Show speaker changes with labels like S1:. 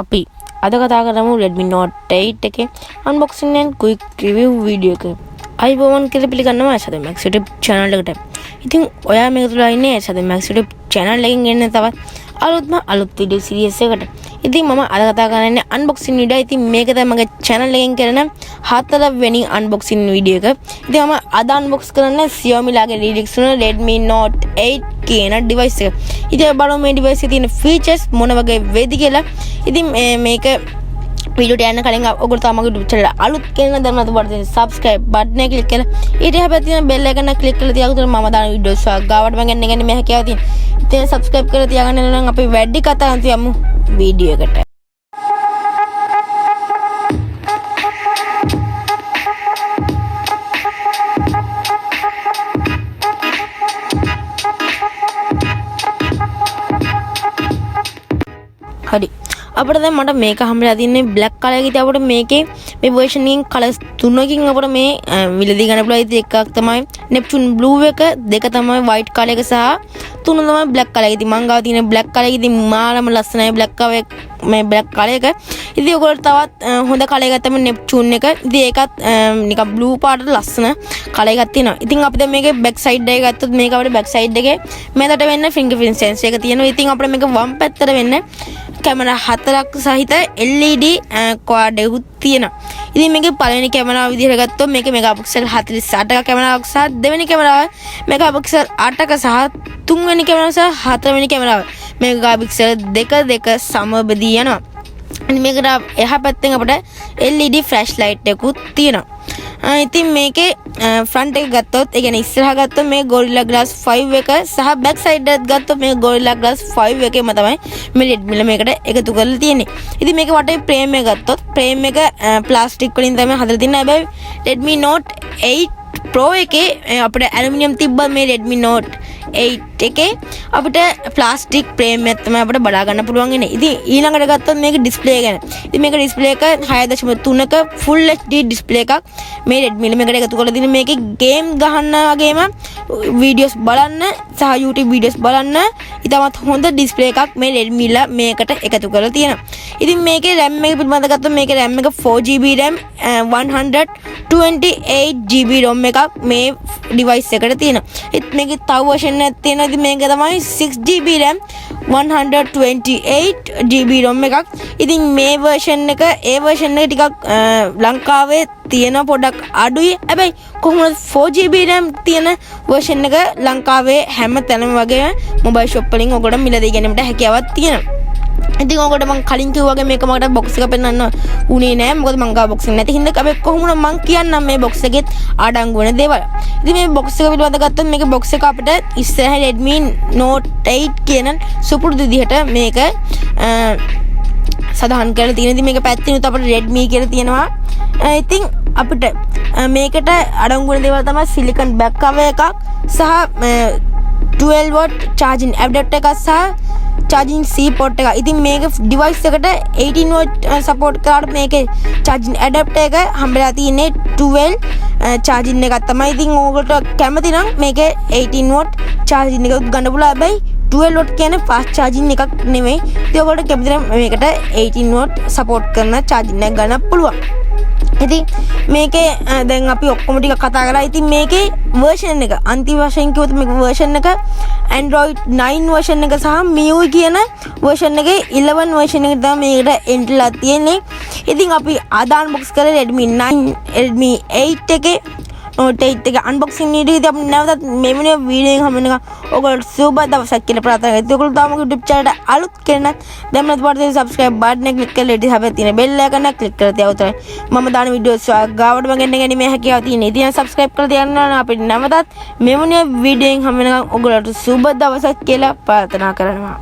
S1: අපි අද කතා කරමු Redmi Note 8 එකේ unboxing and quick review video එක. අයිබෝවන් කියලා පිළිගන්නවා SADEW MAX YouTube channel එකට. ඉතින් ඔයා මේක තුල ඉන්නේ SADEW MAX YouTube channel එකකින් එන්නේ තවත් අලුත් video series එකකට. ඉතින් මම අද කතා කරන්නේ unboxing video. ඉතින් මේක තමයි මගේ channel එකෙන් කරන 4 වෙනි unboxing video එක. ඉතින් මම අද unbox කරන්නේ Xiaomi ලාගේ release වුණ Redmi Note 8 කියන device එක. ඉතින් බලමු මේ device එකේ තියෙන features මොන වගේ වෙයිද කියලා. ඉතින් මේක video යන කලින් ඔයගොල්ලෝ තාම මගේ YouTube channel අලුත් කෙනෙක් නම් දැන් subscribe button එක click කරලා ඊට හැබැයි තියෙන bell icon එක click කරලා තියාගන්න මම දාන videos ගාවට මම ගන්න මේ හැකියාව තියෙන. ඉතින් subscribe කරලා තියාගන්න නම් අපි වැඩි කතා කරමු video එකට. හරි අපිට දැන් මට මේක හම්බෙලා තින්නේ black color එකේ. අපිට මේකේ මේ version එකෙන් colors තුනකින් අපිට මේ මිලදී ගන්න පුළුවන්. ඉතින් එකක් තමයි Neptune blue එක, දෙක තමයි white color එක සහ තුන තමයි black color එක. ඉතින් මං ගාව තියෙන black color එක ඉතින් මාළම ලස්සනයි black color මේ black color එක. ඉතින් ඔයගොල්ලෝ තවත් හොඳ color එකක් තමයි Neptune එක. ඉතින් ඒකත් නිකන් blue පාටට ලස්සන color එකක් තියෙනවා. ඉතින් අපි දැන් මේකේ back side එක ගත්තොත් මේක අපිට back side එකේ මෙතනට වෙන්න fingerprint sensor එක තියෙනවා. ඉතින් අපිට මේක වම් පැත්තට වෙන්න කැමරා 4ක් සහිත LED quad එකක් තියෙනවා. ඉතින් මේකේ පළවෙනි කැමරාව විදිහට ගත්තොත් මේකේ මෙගාපික්සල් 48ක කැමරාවක් සහ දෙවෙනි කැමරාව මෙගාපික්සල් 8ක සහ තුන්වෙනි කැමරාව සහ හතරවෙනි කැමරාව මෙගාපික්සල් 2 සමබෙදී යනවා. ඉතින් මේකට එහා පැත්තෙන් අපිට LED flash light එකකුත් තියෙනවා. ඉතින් මේකේ front එක ගත්තොත් ඒ කියන්නේ ඉස්සරහා ගත්තොත් මේ Gorilla Glass 5 එක සහ back side එකත් ගත්තොත් මේ Gorilla Glass 5 එකේම තමයි මේ Redmi මේකට එකතු කරලා තියෙන්නේ. ඉතින් මේකේ වටේ frame එක ගත්තොත් frame එක plastic වලින් තමයි හදලා තියෙන්නේ. හැබැයි Redmi Note 8 Pro එකේ අපිට aluminium තිබ්බා. මේ Redmi Note 8 එකේ අපිට plastic frame එකක් තමයි අපිට බලා ගන්න පුළුවන් ඉන්නේ. ඉතින් ඊළඟට ගත්තොත් මේක display ගැන. ඉතින් මේක display එක 6.3ක full HD display එකක් මේ Redmi මේකට එකතු කරලා තියෙන. මේකේ game ගහන්න වගේම videos බලන්න සහ YouTube videos බලන්න ඉතාමත් හොඳ display එකක් මේ Redmi මේකට එකතු කරලා තියෙනවා. ඉතින් මේකේ RAM එක පිළිබඳව ගත්තොත් මේකේ RAM එක 4GB RAM 128GB ROM එකක් මේ device එකට තියෙනවා. ඒත් මේකේ තව version එකක් තියෙනවා. ඉතින් මේක තමයි 6GB RAM 128GB ROM එකක්. ඉතින් මේ version එක version එක ටිකක් ලංකාවේ තියෙන පොඩක් අඩුයි. හැබැයි කොහොමද 4GB RAM තියෙන version එක ලංකාවේ හැම තැනම වගේ mobile shop වලින් ඔයගොල්ලෝ මිලදී ගැනීමට හැකියාවක් තියෙනවා. ඉතින් ඔයගොල්ලෝ මම කලින් කිව්වා වගේ මේක මට box එක පෙන්වන්න උනේ නෑ. මොකද මං ගාව box එක නැති හින්දා අපි කොහොමද මං කියන්නම් මේ box එකෙත් ආඩංගු වෙන දේවල්. ඉතින් මේ box එක පිළිබඳව ගත්තොත් මේක box එක අපිට ඉස්සරහ Redmi Note 8 කියන සුපුරුදු විදිහට මේක සදාහන් කරලා තියෙන. ඉතින් මේක පැත්තෙනුත් අපිට Redmi කියලා තියෙනවා. ඉතින් අපිට මේකට අඩංගු වෙන දේවල් තමයි silicon back cover එකක් සහ 12 watt charging adapter එකක් සහ charging C port එක. ඉතින් මේක device එකට 18 watt support කරාට මේකේ charging adapter එක හම්බෙලා තියෙන්නේ 12 charging එකක් තමයි. ඉතින් ඕගොල්ලෝ කැමති නම් මේකේ 18 watt charging එකක් ගන්න පුළුවන්. හැබැයි 12 watt කියන්නේ fast charging එකක් නෙමෙයි. ඉතින් ඔයගොල්ලෝ කැමති නම් මේකට 18 watt support කරන charging එකක් ගන්න පුළුවන්. ඉතින් මේකේ දැන් අපි ඔක්කොම ටික කතා කරලා. ඉතින් මේකේ version එක අන්තිම වශයෙන් කිව්වොත් මේක version එක Android 9 version එක සහ MIUI කියන version එකේ 11 version එක තමයි මේකට එන්ට්‍රිලා තියෙන්නේ. ඉතින් අපි අද unbox කරේ Redmi 8 එකේ Note 8 එක unboxing video ඉතින් අපි නැවතත් මේ වෙන වීඩියෝ එකක් හම්බ වෙනකම් ඔයගොල්ලෝ සුබ දවසක් කියලා ප්‍රාර්ථනා කරනවා. ඉතින් ඔයගොල්ලෝ තාම YouTube channel එකට අලුත් කෙනෙක් දැන් මම පොඩ්ඩක් subscribe button එක click කරලා ඉතින් හැබැයි තියෙන bell icon එක click කරලා තියාගන්න තමයි මම දාන videos ගාවට මගෙන් ගැනීමේ හැකියාව තියෙනවා. ඉතින් subscribe කරලා තියන්න අපි නැවතත් මේ වෙන වීඩියෝ එකක් හම්බ වෙනකම් ඔයගොල්ලන්ට සුබ දවසක් කියලා ප්‍රාර්ථනා කරනවා.